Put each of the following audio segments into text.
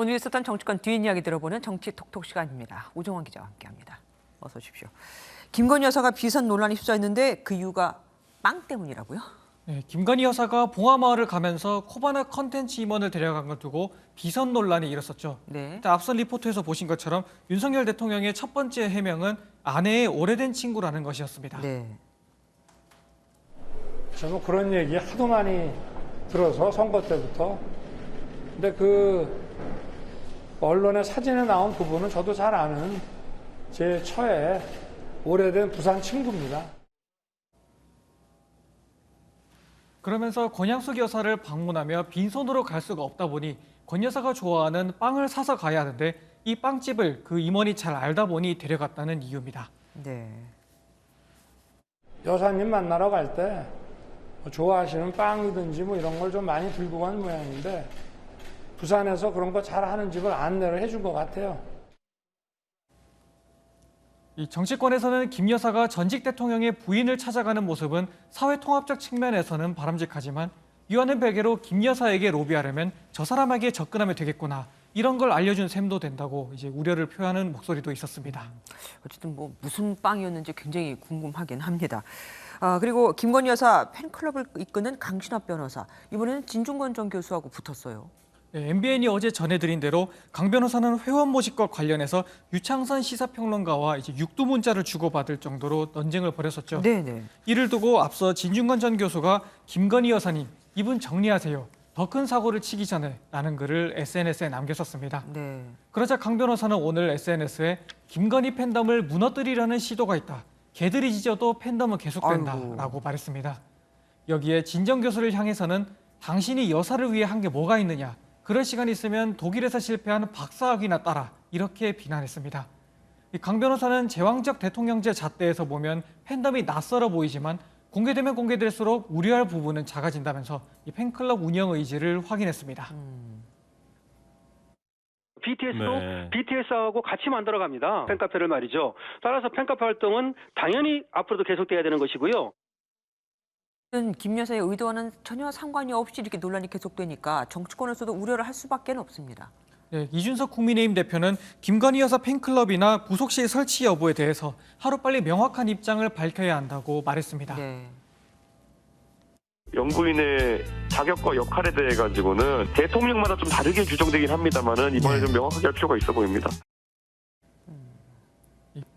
오늘 있었던 정치권 뒷이야기 들어보는 정치 톡톡 시간입니다. 오정환 기자와 함께합니다. 어서 오십시오. 김건희 여사가 비선 논란에 휩싸였는데 그 이유가 빵 때문이라고요? 네, 김건희 여사가 봉화마을을 가면서 코바나 컨텐츠 임원을 데려간 걸 두고 비선 논란이 일었었죠. 네. 앞선 리포트에서 보신 것처럼 윤석열 대통령의 첫 번째 해명은 아내의 오래된 친구라는 것이었습니다. 네. 저는 그런 얘기 하도 많이 들어서 선거 때부터. 근데 그 언론에 사진에 나온 그분은 저도 잘 아는 제 처의 오래된 부산 친구입니다. 그러면서 권양숙 여사를 방문하며 빈손으로 갈 수가 없다 보니 권 여사가 좋아하는 빵을 사서 가야 하는데 이 빵집을 그 임원이 잘 알다 보니 데려갔다는 이유입니다. 네. 여사님 만나러 갈 때 좋아하시는 빵이든지 뭐 이런 걸 좀 많이 들고 간 모양인데 부산에서 그런 거 잘 하는 집을 안내를 해준 것 같아요. 이 정치권에서는 김 여사가 전직 대통령의 부인을 찾아가는 모습은 사회통합적 측면에서는 바람직하지만 이와는 별개로 김 여사에게 로비하려면 저 사람에게 접근하면 되겠구나. 이런 걸 알려준 셈도 된다고 이제 우려를 표하는 목소리도 있었습니다. 어쨌든 뭐 무슨 빵이었는지 굉장히 궁금하긴 합니다. 그리고 김건희 여사 팬클럽을 이끄는 강신업 변호사, 이번에는 진중권 전 교수하고 붙었어요. 네, MBN이 어제 전해드린 대로 강 변호사는 회원 모집과 관련해서 유창선 시사평론가와 이제 육두문자를 주고받을 정도로 논쟁을 벌였었죠. 네네. 이를 두고 앞서 진중권 전 교수가 김건희 여사님, 이분 정리하세요. 더 큰 사고를 치기 전에 라는 글을 SNS에 남겼었습니다. 네. 그러자 강 변호사는 오늘 SNS에 김건희 팬덤을 무너뜨리려는 시도가 있다. 개들이 짖어도 팬덤은 계속된다라고 말했습니다. 여기에 진 전 교수를 향해서는 당신이 여사를 위해 한 게 뭐가 있느냐. 그럴 시간 있으면 독일에서 실패한 박사학위나 따라 이렇게 비난했습니다. 강 변호사는 제왕적 대통령제 잣대에서 보면 팬덤이 낯설어 보이지만 공개되면 공개될수록 우려할 부분은 작아진다면서 이 팬클럽 운영 의지를 확인했습니다. BTS도 BTS하고 같이 만들어갑니다. 팬카페를 말이죠. 따라서 팬카페 활동은 당연히 앞으로도 계속돼야 되는 것이고요. 김 여사의 의도와는 전혀 상관이 없이 이렇게 논란이 계속되니까 정치권에서도 우려를 할 수밖에 없습니다. 네, 이준석 국민의힘 대표는 김건희 여사 팬클럽이나 부속실 설치 여부에 대해서 하루빨리 명확한 입장을 밝혀야 한다고 말했습니다. 네. 연구인의 자격과 역할에 대해 가지고는 대통령마다 좀 다르게 규정되긴 합니다만은 이번에 좀 명확하게 할 필요가 있어 보입니다.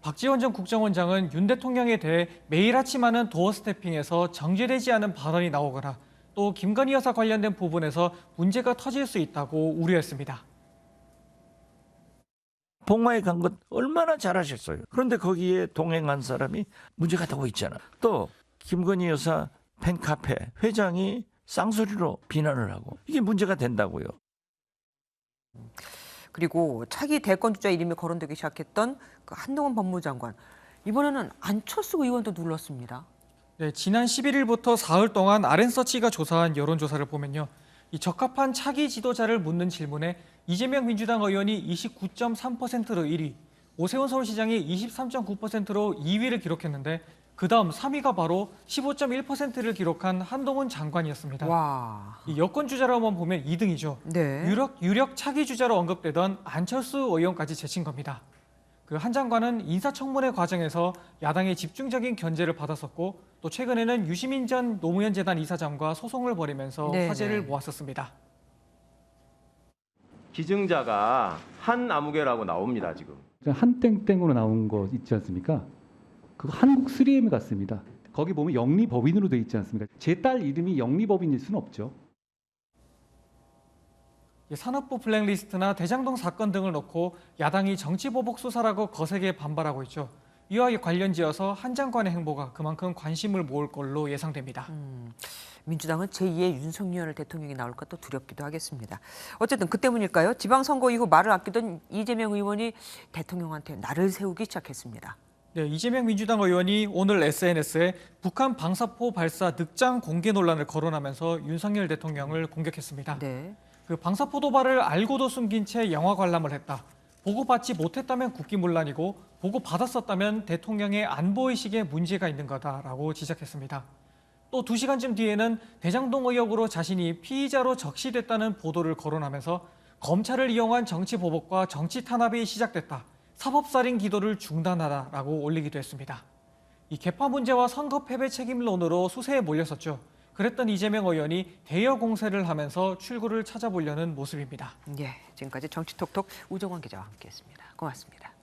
박지원 전 국정원장은 윤 대통령에 대해 매일 아침하는 도어 스태핑에서 정제되지 않은 발언이 나오거나 또 김건희 여사 관련된 부분에서 문제가 터질 수 있다고 우려했습니다. 봉화에 간 것 얼마나 잘하셨어요. 그런데 거기에 동행한 사람이 문제가 되고 있잖아. 또 김건희 여사 팬카페 회장이 쌍소리로 비난을 하고 이게 문제가 된다고요. 그리고 차기 대권 주자 이름이 거론되기 시작했던 그 한동훈 법무장관, 이번에는 안철수 의원도 눌렀습니다. 네, 지난 11일부터 사흘 동안 RN서치가 조사한 여론조사를 보면요. 이 적합한 차기 지도자를 묻는 질문에 이재명 민주당 의원이 29.3%로 1위, 오세훈 서울시장이 23.9%로 2위를 기록했는데 그 다음 3위가 바로 15.1%를 기록한 한동훈 장관이었습니다. 와. 이 여권 주자로만 보면 2등이죠. 네. 유력 차기 주자로 언급되던 안철수 의원까지 제친 겁니다. 그 한 장관은 인사청문회 과정에서 야당의 집중적인 견제를 받았었고 또 최근에는 유시민 전 노무현 재단 이사장과 소송을 벌이면서 화제를 모았었습니다. 기증자가 한아무개라고 나옵니다, 지금. 한땡땡으로 나온 거 있지 않습니까? 그거 한국 3M 같습니다. 거기 보면 영리법인으로 돼 있지 않습니까? 제 딸 이름이 영리법인일 수는 없죠. 산업부 블랙리스트나 대장동 사건 등을 놓고 야당이 정치보복 수사라고 거세게 반발하고 있죠. 이와 관련지어서 한 장관의 행보가 그만큼 관심을 모을 걸로 예상됩니다. 민주당은 제2의 윤석열 대통령이 나올까 또 두렵기도 하겠습니다. 어쨌든 그 때문일까요? 지방선거 이후 말을 아끼던 이재명 의원이 대통령한테 날을 세우기 시작했습니다. 네, 이재명 민주당 의원이 오늘 SNS에 북한 방사포 발사 늑장 공개 논란을 거론하면서 윤석열 대통령을 공격했습니다. 네. 그 방사포 도발을 알고도 숨긴 채 영화 관람을 했다. 보고받지 못했다면 국기문란이고 보고받았었다면 대통령의 안보의식에 문제가 있는 거다라고 지적했습니다. 또 2시간쯤 뒤에는 대장동 의혹으로 자신이 피의자로 적시됐다는 보도를 거론하면서 검찰을 이용한 정치 보복과 정치 탄압이 시작됐다. 사법살인 기도를 중단하라라고 올리기도 했습니다. 이 개파 문제와 선거 패배 책임론으로 수세에 몰렸었죠. 그랬던 이재명 의원이 대여 공세를 하면서 출구를 찾아보려는 모습입니다. 예, 지금까지 정치톡톡 우정원 기자와 함께했습니다. 고맙습니다.